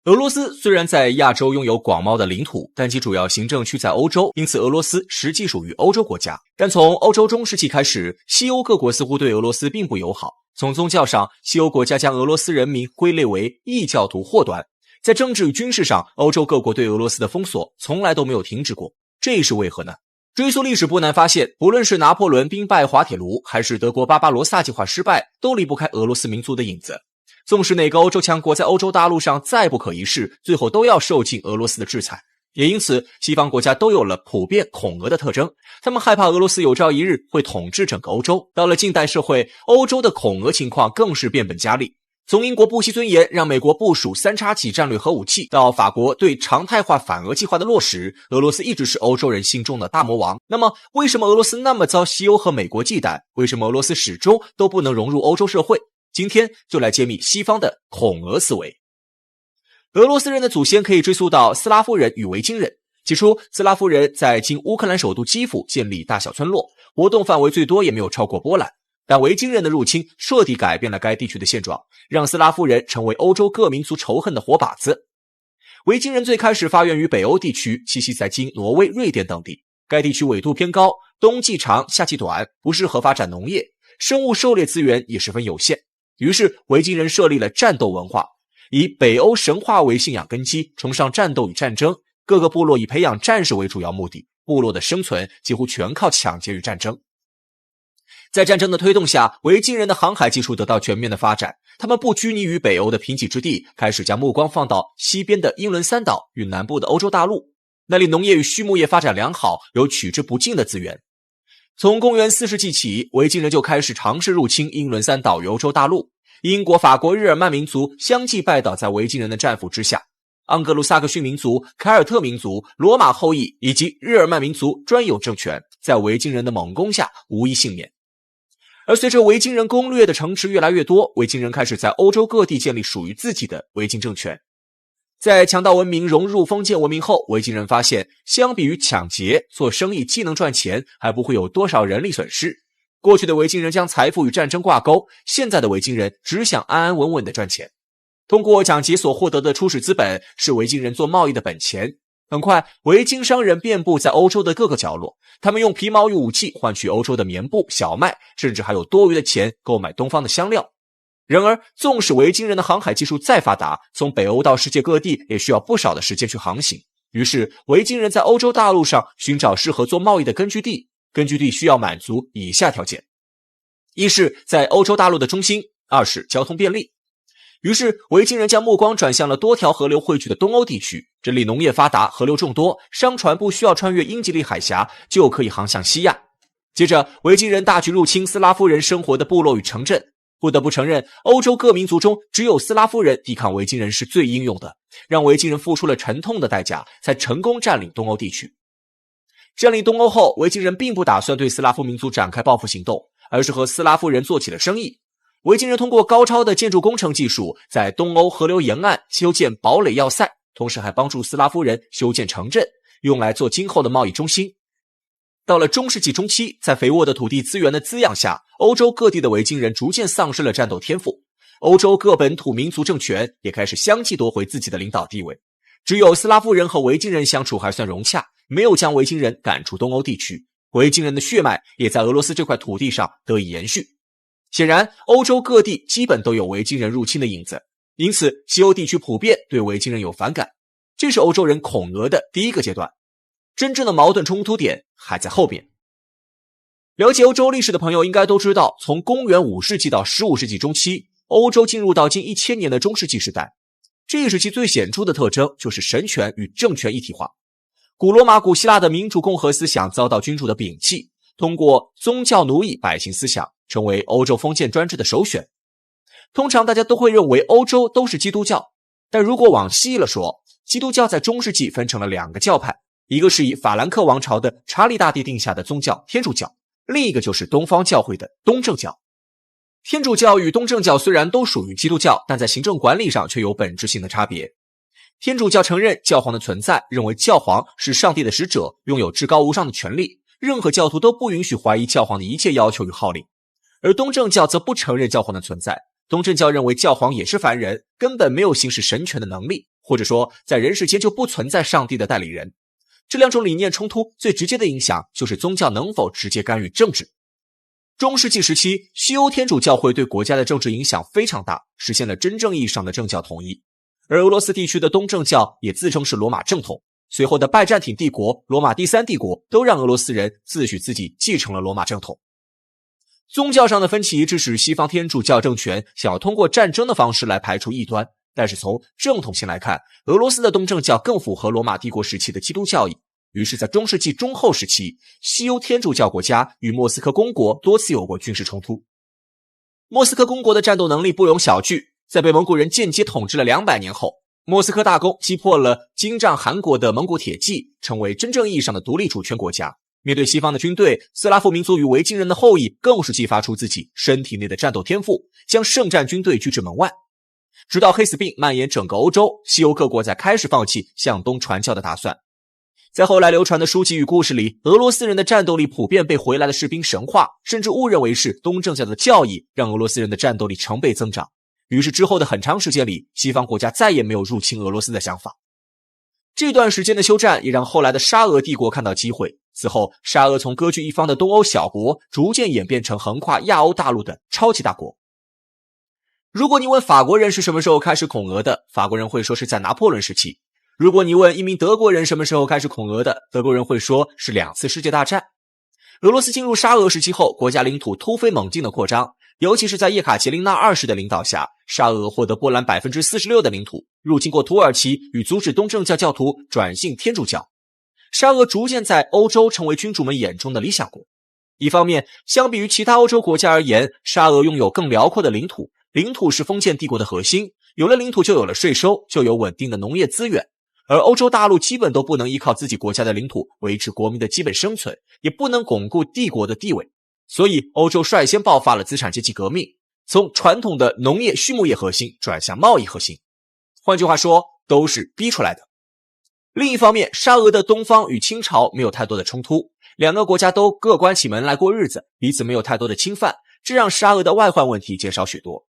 俄罗斯虽然在亚洲拥有广袤的领土，但其主要行政区在欧洲，因此俄罗斯实际属于欧洲国家。但从欧洲中世纪开始，西欧各国似乎对俄罗斯并不友好。从宗教上，西欧国家将俄罗斯人民归类为异教徒祸端。在政治与军事上，欧洲各国对俄罗斯的封锁从来都没有停止过，这是为何呢？追溯历史不难发现，不论是拿破仑兵败滑铁卢，还是德国巴巴罗萨计划失败，都离不开俄罗斯民族的影子。纵使哪个欧洲强国在欧洲大陆上再不可一世，最后都要受尽俄罗斯的制裁。也因此，西方国家都有了普遍恐俄的特征，他们害怕俄罗斯有朝一日会统治整个欧洲。到了近代社会，欧洲的恐俄情况更是变本加厉。从英国不惜尊严让美国部署3叉戟战略核武器，到法国对常态化反俄计划的落实，俄罗斯一直是欧洲人心中的大魔王。那么，为什么俄罗斯那么遭西欧和美国忌惮？为什么俄罗斯始终都不能融入欧洲社会？今天就来揭秘西方的恐俄思维。俄罗斯人的祖先可以追溯到斯拉夫人与维京人。起初，斯拉夫人在今乌克兰首都基辅建立大小村落，活动范围最多也没有超过波兰。但维京人的入侵彻底改变了该地区的现状，让斯拉夫人成为欧洲各民族仇恨的活靶子。维京人最开始发源于北欧地区，栖息在今挪威、瑞典等地。该地区纬度偏高，冬季长，夏季短，不适合发展农业，生物狩猎资源也十分有限。于是维京人设立了战斗文化，以北欧神话为信仰根基，崇尚战斗与战争，各个部落以培养战士为主要目的，部落的生存几乎全靠抢劫与战争。在战争的推动下，维京人的航海技术得到全面的发展，他们不拘泥于北欧的贫瘠之地，开始将目光放到西边的英伦三岛与南部的欧洲大陆，那里农业与畜牧业发展良好，有取之不尽的资源。从公元4世纪起，维京人就开始尝试入侵英伦三岛与欧洲大陆。英国、法国、日耳曼民族相继拜倒在维京人的战俘之下。盎格鲁撒克逊民族、凯尔特民族、罗马后裔以及日耳曼民族专有政权在维京人的猛攻下无一幸免。而随着维京人攻略的城池越来越多，维京人开始在欧洲各地建立属于自己的维京政权。在强盗文明融入封建文明后，维京人发现相比于抢劫，做生意既能赚钱，还不会有多少人力损失。过去的维京人将财富与战争挂钩，现在的维京人只想安安稳稳地赚钱。通过抢劫所获得的初始资本是维京人做贸易的本钱。很快，维京商人遍布在欧洲的各个角落，他们用皮毛与武器换取欧洲的棉布、小麦，甚至还有多余的钱购买东方的香料。然而，纵使维京人的航海技术再发达，从北欧到世界各地也需要不少的时间去航行。于是，维京人在欧洲大陆上寻找适合做贸易的根据地，根据地需要满足以下条件：一是在欧洲大陆的中心，二是交通便利。于是，维京人将目光转向了多条河流汇聚的东欧地区，这里农业发达，河流众多，商船不需要穿越英吉利海峡就可以航向西亚。接着，维京人大举入侵斯拉夫人生活的部落与城镇。不得不承认，欧洲各民族中只有斯拉夫人抵抗维京人是最英勇的，让维京人付出了沉痛的代价，才成功占领东欧地区。占领东欧后，维京人并不打算对斯拉夫民族展开报复行动，而是和斯拉夫人做起了生意。维京人通过高超的建筑工程技术，在东欧河流沿岸修建堡垒要塞，同时还帮助斯拉夫人修建城镇，用来做今后的贸易中心。到了中世纪中期，在肥沃的土地资源的滋养下，欧洲各地的维京人逐渐丧失了战斗天赋，欧洲各本土民族政权也开始相继夺回自己的领导地位。只有斯拉夫人和维京人相处还算融洽，没有将维京人赶出东欧地区，维京人的血脉也在俄罗斯这块土地上得以延续。显然，欧洲各地基本都有维京人入侵的影子，因此西欧地区普遍对维京人有反感，这是欧洲人恐俄的第一个阶段。真正的矛盾冲突点还在后边。了解欧洲历史的朋友应该都知道，从公元5世纪到15世纪中期，欧洲进入到近1000年的中世纪时代。这一时期最显著的特征就是神权与政权一体化。古罗马、古希腊的民主共和思想遭到君主的摒弃，通过宗教奴役百姓思想，成为欧洲封建专制的首选。通常大家都会认为欧洲都是基督教，但如果往细了说，基督教在中世纪分成了2个教派，一个是以法兰克王朝的查理大帝定下的宗教天主教，另一个就是东方教会的东正教。天主教与东正教虽然都属于基督教，但在行政管理上却有本质性的差别。天主教承认教皇的存在，认为教皇是上帝的使者，拥有至高无上的权力，任何教徒都不允许怀疑教皇的一切要求与号令。而东正教则不承认教皇的存在，东正教认为教皇也是凡人，根本没有行使神权的能力，或者说在人世间就不存在上帝的代理人。这两种理念冲突最直接的影响就是宗教能否直接干预政治。中世纪时期，西欧天主教会对国家的政治影响非常大，实现了真正意义上的政教统一。而俄罗斯地区的东正教也自称是罗马正统，随后的拜占庭帝国、罗马第三帝国都让俄罗斯人自诩自己继承了罗马正统。宗教上的分歧致使西方天主教政权想要通过战争的方式来排除异端，但是从正统性来看，俄罗斯的东正教更符合罗马帝国时期的基督教义。于是在中世纪中后时期，西欧天主教国家与莫斯科公国多次有过军事冲突。莫斯科公国的战斗能力不容小觑，在被蒙古人间接统治了200年后，莫斯科大公击破了精仗韩国的蒙古铁骑，成为真正意义上的独立主权国家。面对西方的军队，斯拉夫民族与维京人的后裔更是激发出自己身体内的战斗天赋，将圣战军队拒之门外。直到黑死病蔓延整个欧洲，西欧各国才开始放弃向东传教的打算。在后来流传的书籍与故事里，俄罗斯人的战斗力普遍被回来的士兵神化，甚至误认为是东正教的教义让俄罗斯人的战斗力成倍增长。于是之后的很长时间里，西方国家再也没有入侵俄罗斯的想法。这段时间的休战也让后来的沙俄帝国看到机会，此后沙俄从割据一方的东欧小国逐渐演变成横跨亚欧大陆的超级大国。如果你问法国人是什么时候开始恐俄的，法国人会说是在拿破仑时期。如果你问一名德国人什么时候开始恐俄的，德国人会说是2次世界大战。俄罗斯进入沙俄时期后，国家领土突飞猛进的扩张，尤其是在叶卡捷琳娜2世的领导下，沙俄获得波兰 46% 的领土，入侵过土耳其与阻止东正教教徒转信天主教。沙俄逐渐在欧洲成为君主们眼中的理想国。一方面，相比于其他欧洲国家而言，沙俄拥有更辽阔的领土，领土是封建帝国的核心，有了领土就有了税收，就有稳定的农业资源。而欧洲大陆基本都不能依靠自己国家的领土维持国民的基本生存，也不能巩固帝国的地位，所以欧洲率先爆发了资产阶级革命，从传统的农业畜牧业核心转向贸易核心。换句话说，都是逼出来的。另一方面，沙俄的东方与清朝没有太多的冲突，两个国家都各关起门来过日子，彼此没有太多的侵犯，这让沙俄的外患问题减少许多。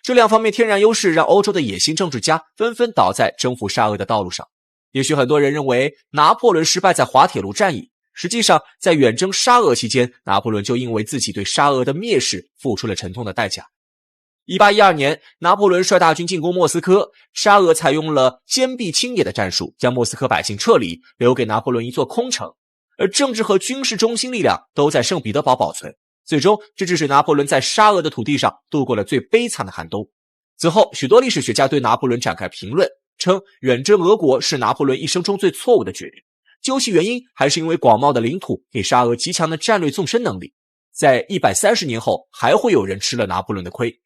这两方面天然优势让欧洲的野心政治家纷纷倒在征服沙俄的道路上。也许很多人认为拿破仑失败在滑铁卢战役，实际上在远征沙俄期间，拿破仑就因为自己对沙俄的蔑视付出了沉痛的代价。1812年，拿破仑率大军进攻莫斯科，沙俄采用了坚壁清野的战术，将莫斯科百姓撤离，留给拿破仑一座空城，而政治和军事中心力量都在圣彼得堡保存。最终，这致使拿破仑在沙俄的土地上度过了最悲惨的寒冬。此后，许多历史学家对拿破仑展开评论，称远征俄国是拿破仑一生中最错误的决定。究其原因，还是因为广袤的领土给沙俄极强的战略纵深能力。在130年后，还会有人吃了拿破仑的亏。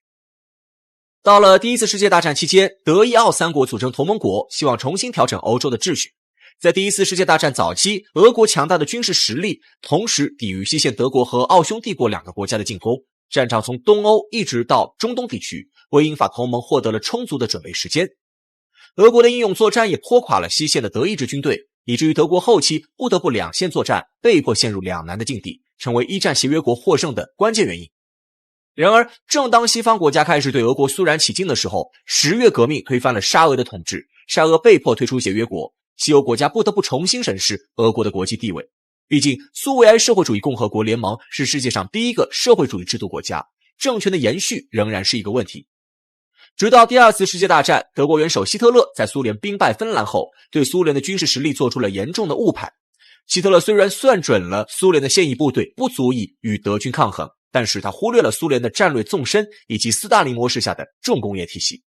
到了第一次世界大战期间，德意奥三国组成同盟国，希望重新调整欧洲的秩序。在第一次世界大战早期，俄国强大的军事实力同时抵御西线德国和奥匈帝国两个国家的进攻，战场从东欧一直到中东地区，为英法同盟获得了充足的准备时间。俄国的英勇作战也拖垮了西线的德意志军队，以至于德国后期不得不两线作战，被迫陷入两难的境地，成为一战协约国获胜的关键原因。然而，正当西方国家开始对俄国肃然起敬的时候，10月革命推翻了沙俄的统治，沙俄被迫退出协约国，西欧国家不得不重新审视俄国的国际地位。毕竟，苏维埃社会主义共和国联盟是世界上第一个社会主义制度国家，政权的延续仍然是一个问题。直到第二次世界大战，德国元首希特勒在苏联兵败芬兰后，对苏联的军事实力做出了严重的误判。希特勒虽然算准了苏联的现役部队不足以与德军抗衡，但是他忽略了苏联的战略纵深以及斯大林模式下的重工业体系。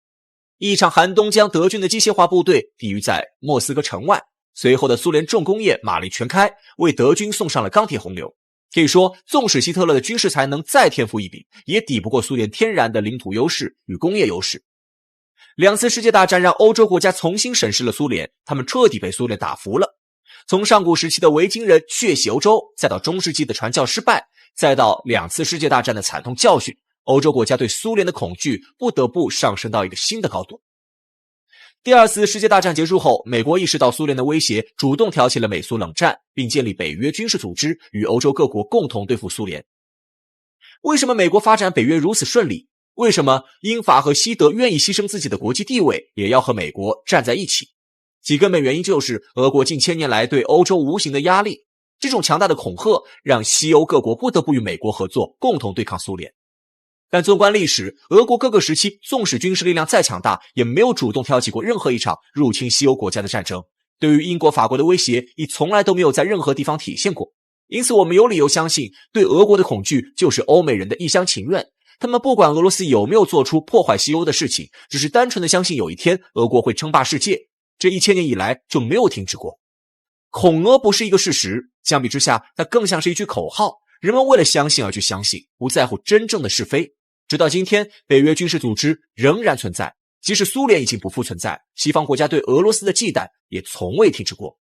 一场寒冬将德军的机械化部队抵御在莫斯科城外，随后的苏联重工业马力全开，为德军送上了钢铁洪流。可以说，纵使希特勒的军事才能再天赋异禀，也抵不过苏联天然的领土优势与工业优势。两次世界大战让欧洲国家重新审视了苏联，他们彻底被苏联打服了。从上古时期的维京人血洗欧洲，再到中世纪的传教失败，再到两次世界大战的惨痛教训，欧洲国家对苏联的恐惧不得不上升到一个新的高度。第二次世界大战结束后，美国意识到苏联的威胁，主动挑起了美苏冷战，并建立北约军事组织，与欧洲各国共同对付苏联。为什么美国发展北约如此顺利？为什么英法和西德愿意牺牲自己的国际地位，也要和美国站在一起？其根本原因就是俄国近千年来对欧洲无形的压力，这种强大的恐吓让西欧各国不得不与美国合作，共同对抗苏联。但纵观历史，俄国各个时期纵使军事力量再强大，也没有主动挑起过任何一场入侵西欧国家的战争，对于英国、法国的威胁也从来都没有在任何地方体现过。因此我们有理由相信，对俄国的恐惧就是欧美人的一厢情愿，他们不管俄罗斯有没有做出破坏西欧的事情，只是单纯的相信有一天俄国会称霸世界，这1000年以来就没有停止过。恐俄不是一个事实，相比之下它更像是一句口号，人们为了相信而去相信，不在乎真正的是非。直到今天，北约军事组织仍然存在，即使苏联已经不复存在，西方国家对俄罗斯的忌惮也从未停止过。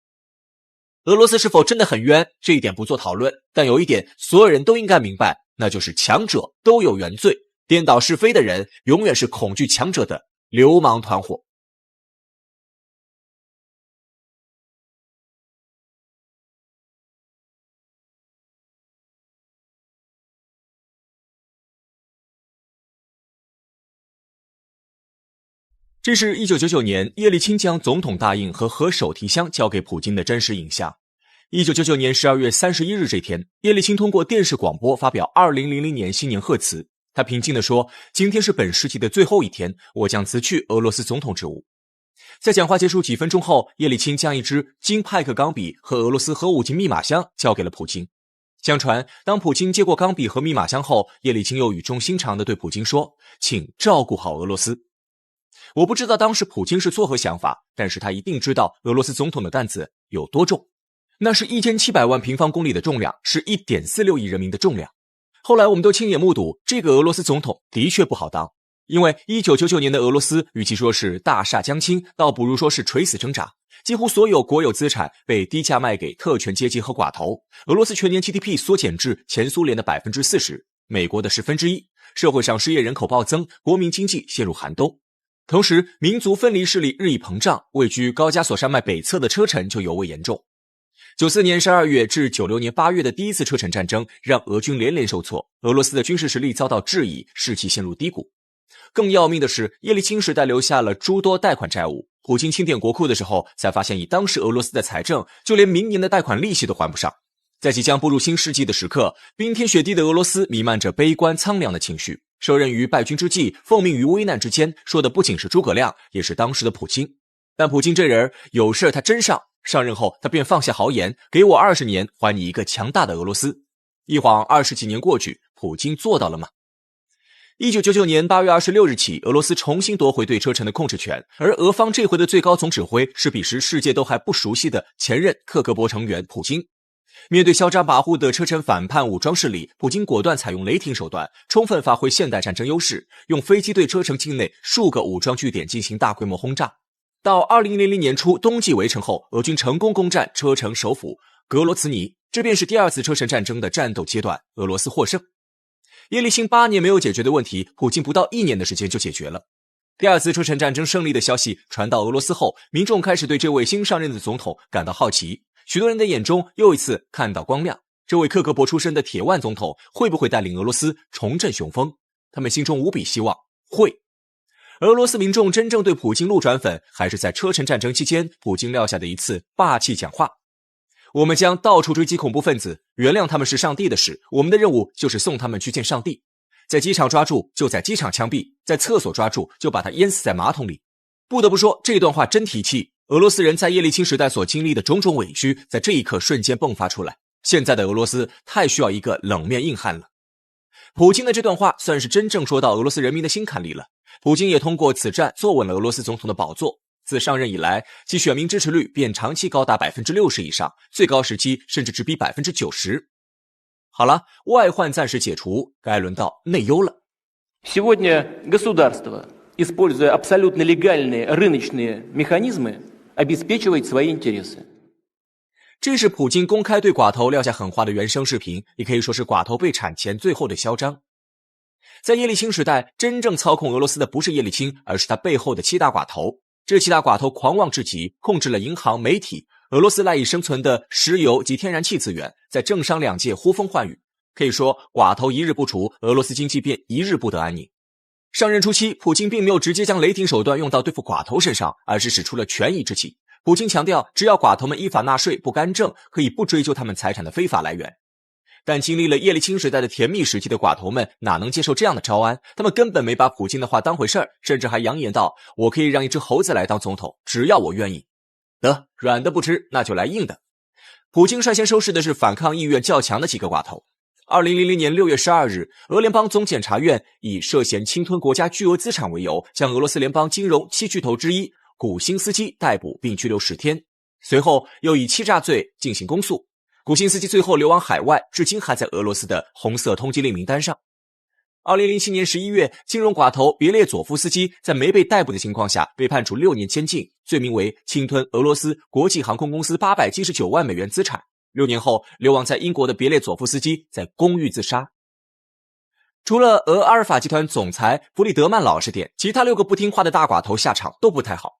俄罗斯是否真的很冤，这一点不做讨论，但有一点所有人都应该明白，那就是强者都有原罪，颠倒是非的人永远是恐惧强者的流氓团伙。这是1999年叶利钦将总统大印和核手提箱交给普京的真实影像。1999年12月31日这天，叶利钦通过电视广播发表2000年新年贺词。他平静地说：“今天是本世纪的最后一天，我将辞去俄罗斯总统职务。”在讲话结束几分钟后，叶利钦将一支金派克钢笔和俄罗斯核武器密码箱交给了普京。相传，当普京接过钢笔和密码箱后，叶利钦又语重心长地对普京说：“请照顾好俄罗斯。”我不知道当时普京是作何想法，但是他一定知道俄罗斯总统的担子有多重。那是1700万平方公里的重量，是1.46亿人民的重量。后来我们都亲眼目睹，这个俄罗斯总统的确不好当。因为1999年的俄罗斯，与其说是大厦将倾，倒不如说是垂死挣扎。几乎所有国有资产被低价卖给特权阶级和寡头。俄罗斯全年 GDP 缩减至前苏联的 40%， 美国的1/10，社会上失业人口暴增，国民经济陷入寒冬。同时，民族分离势力日益膨胀，位居高加索山脉北侧的车臣就尤为严重。94年12月至96年8月的第一次车臣战争，让俄军连连受挫，俄罗斯的军事实力遭到质疑，士气陷入低谷。更要命的是，叶利钦时代留下了诸多贷款债务，普京清点国库的时候，才发现以当时俄罗斯的财政，就连明年的贷款利息都还不上。在即将步入新世纪的时刻，冰天雪地的俄罗斯弥漫着悲观苍凉的情绪。受任于败军之际，奉命于危难之间，说的不仅是诸葛亮，也是当时的普京。但普京这人有事他真上，上任后他便放下豪言，给我20年，还你一个强大的俄罗斯。一晃20几年过去，普京做到了吗？1999年8月26日起，俄罗斯重新夺回对车臣的控制权，而俄方这回的最高总指挥是彼时世界都还不熟悉的前任克格勃成员普京。面对嚣张跋扈的车臣反叛武装势力，普京果断采用雷霆手段，充分发挥现代战争优势，用飞机对车臣境内数个武装据点进行大规模轰炸。到2000年初冬季围城后，俄军成功攻占车臣首府格罗茨尼，这便是第二次车臣战争的战斗阶段，俄罗斯获胜。叶利钦8年没有解决的问题，普京不到1年的时间就解决了。第二次车臣战争胜利的消息传到俄罗斯后，民众开始对这位新上任的总统感到好奇，许多人的眼中又一次看到光亮。这位克格勃出身的铁腕总统会不会带领俄罗斯重振雄风？他们心中无比希望会。俄罗斯民众真正对普京路转粉，还是在车臣战争期间普京撂下的一次霸气讲话。我们将到处追击恐怖分子，原谅他们是上帝的事，我们的任务就是送他们去见上帝。在机场抓住就在机场枪毙，在厕所抓住就把他淹死在马桶里。不得不说，这段话真提气。俄罗斯人在叶利钦时代所经历的种种委屈，在这一刻瞬间迸发出来。现在的俄罗斯太需要一个冷面硬汉了。普京的这段话算是真正说到俄罗斯人民的心坎里了。普京也通过此战坐稳了俄罗斯总统的宝座。自上任以来，其选民支持率便长期高达 60% 以上，最高时期甚至直逼 90%。 好了，外患暂时解除，该轮到内忧了。Сегодня государство, используя абсолютно легальные рыночные механизмы, обеспечивает свои интересы。这是普京公开对寡头撂下狠话的原声视频，也可以说是寡头被铲前最后的嚣张。在叶利钦时代，真正操控俄罗斯的不是叶利钦，而是他背后的7大寡头。这7大寡头狂妄至极，控制了银行、媒体，俄罗斯赖以生存的石油及天然气资源，在政商两界呼风唤雨。可以说，寡头一日不除，俄罗斯经济便一日不得安宁。上任初期，普京并没有直接将雷霆手段用到对付寡头身上，而是使出了权宜之计。普京强调，只要寡头们依法纳税不干政，可以不追究他们财产的非法来源。但经历了叶利钦时代的甜蜜时期的寡头们哪能接受这样的招安？他们根本没把普京的话当回事儿，甚至还扬言道：“我可以让一只猴子来当总统，只要我愿意。”得，软的不吃，那就来硬的。普京率先收拾的是反抗意愿较强的几个寡头。2000年6月12日，俄联邦总检察院以涉嫌侵吞国家巨额资产为由，将俄罗斯联邦金融七巨头之一古辛斯基逮捕并拘留10天，随后又以欺诈罪进行公诉。古辛斯基最后流亡海外，至今还在俄罗斯的红色通缉令名单上。2007年11月，金融寡头别列佐夫斯基在没被逮捕的情况下被判处6年监禁，罪名为侵吞俄罗斯国际航空公司879万美元资产。6年后，流亡在英国的别列佐夫斯基在公寓自杀。除了俄阿尔法集团总裁弗里德曼老实点，其他6个不听话的大寡头下场都不太好。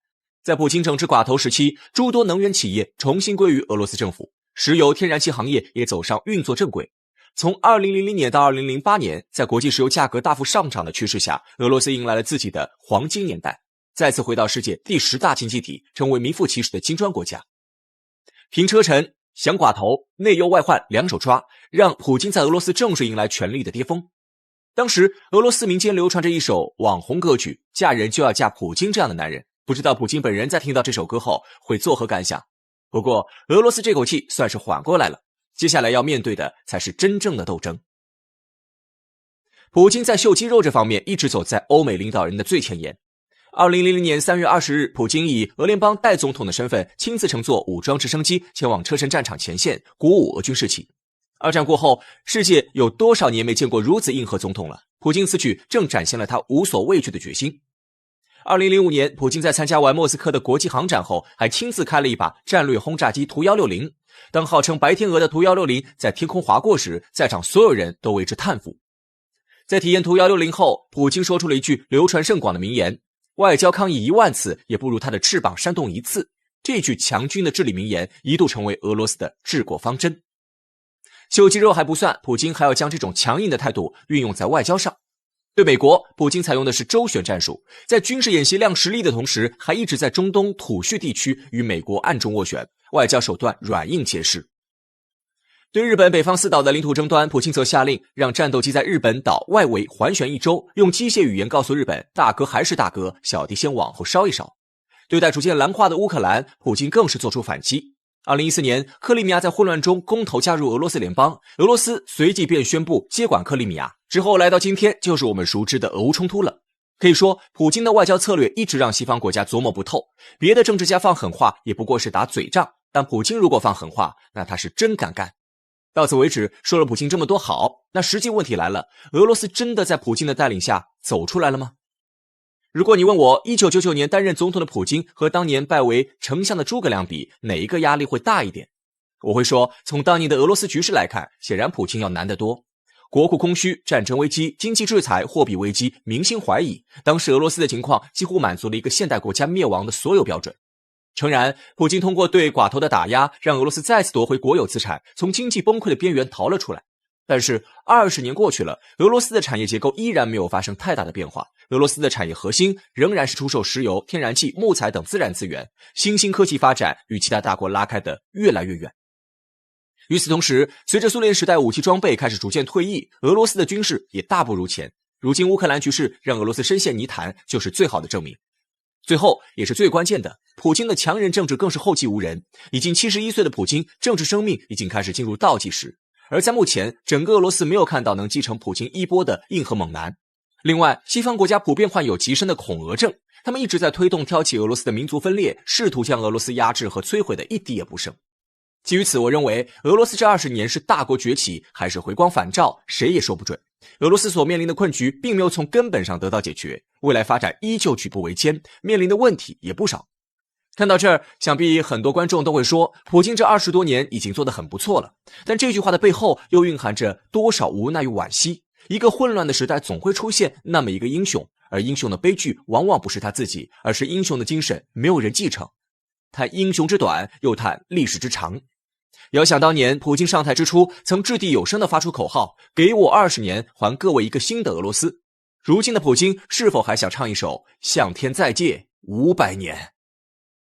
在普京整治寡头时期，诸多能源企业重新归于俄罗斯政府，石油天然气行业也走上运作正轨。从2000年到2008年，在国际石油价格大幅上涨的趋势下，俄罗斯迎来了自己的黄金年代，再次回到世界第10大经济体，成为名副其实的金砖国家。平车臣、降寡头，内忧外患两手抓，让普京在俄罗斯正式迎来权力的巅峰。当时俄罗斯民间流传着一首网红歌曲，嫁人就要嫁普京这样的男人，不知道普京本人在听到这首歌后会作何感想。不过俄罗斯这口气算是缓过来了，接下来要面对的才是真正的斗争。普京在秀肌肉这方面一直走在欧美领导人的最前沿。2000年3月20日，普京以俄联邦代总统的身份亲自乘坐武装直升机前往车臣战场前线，鼓舞俄军士气。二战过后，世界有多少年没见过如此硬核总统了？普京此举正展现了他无所畏惧的决心。2005年，普京在参加完莫斯科的国际航展后，还亲自开了一把战略轰炸机图160。当号称白天鹅的图160在天空划过时，在场所有人都为之叹服。在体验图160后，普京说出了一句流传甚广的名言：外交抗议1万次，也不如他的翅膀扇动1次。这句强军的至理名言一度成为俄罗斯的治国方针。秀肌肉还不算，普京还要将这种强硬的态度运用在外交上。对美国，普京采用的是周旋战术，在军事演习亮实力的同时，还一直在中东土叙地区与美国暗中斡旋，外交手段软硬皆施。对日本北方四岛的领土争端，普京则下令让战斗机在日本岛外围环旋1周，用机械语言告诉日本，大哥还是大哥，小弟先往后稍一稍。对待逐渐蓝化的乌克兰，普京更是做出反击。2014年，克里米亚在混乱中公投加入俄罗斯联邦，俄罗斯随即便宣布接管克里米亚。之后来到今天，就是我们熟知的俄乌冲突了。可以说，普京的外交策略一直让西方国家琢磨不透。别的政治家放狠话也不过是打嘴仗，但普京如果放狠话，那他是真敢干。到此为止，说了普京这么多好，那实际问题来了，俄罗斯真的在普京的带领下走出来了吗？如果你问我1999年担任总统的普京和当年拜为丞相的诸葛亮比，哪一个压力会大一点？我会说，从当年的俄罗斯局势来看，显然普京要难得多。国库空虚、战争危机、经济制裁、货币危机、民心怀疑，当时俄罗斯的情况几乎满足了一个现代国家灭亡的所有标准。诚然，普京通过对寡头的打压，让俄罗斯再次夺回国有资产，从经济崩溃的边缘逃了出来。但是20年过去了，俄罗斯的产业结构依然没有发生太大的变化。俄罗斯的产业核心仍然是出售石油、天然气、木材等自然资源，新兴科技发展与其他大国拉开的越来越远。与此同时，随着苏联时代武器装备开始逐渐退役，俄罗斯的军事也大不如前。如今乌克兰局势让俄罗斯深陷泥潭，就是最好的证明。最后也是最关键的，普京的强人政治更是后继无人。已经71岁的普京，政治生命已经开始进入倒计时。而在目前，整个俄罗斯没有看到能继承普京衣钵的硬核猛男。另外，西方国家普遍患有极深的恐俄症，他们一直在推动挑起俄罗斯的民族分裂，试图将俄罗斯压制和摧毁的一滴也不剩。基于此，我认为俄罗斯这20年是大国崛起还是回光返照，谁也说不准。俄罗斯所面临的困局并没有从根本上得到解决，未来发展依旧举步维艰，面临的问题也不少。看到这儿，想必很多观众都会说，普京这20多年已经做得很不错了。但这句话的背后又蕴含着多少无奈与惋惜。一个混乱的时代总会出现那么一个英雄，而英雄的悲剧往往不是他自己，而是英雄的精神没有人继承。谈英雄之短，又谈历史之长。遥想当年，普京上台之初，曾掷地有声地发出口号：给我20年，还各位一个新的俄罗斯。如今的普京是否还想唱一首向天再借500年？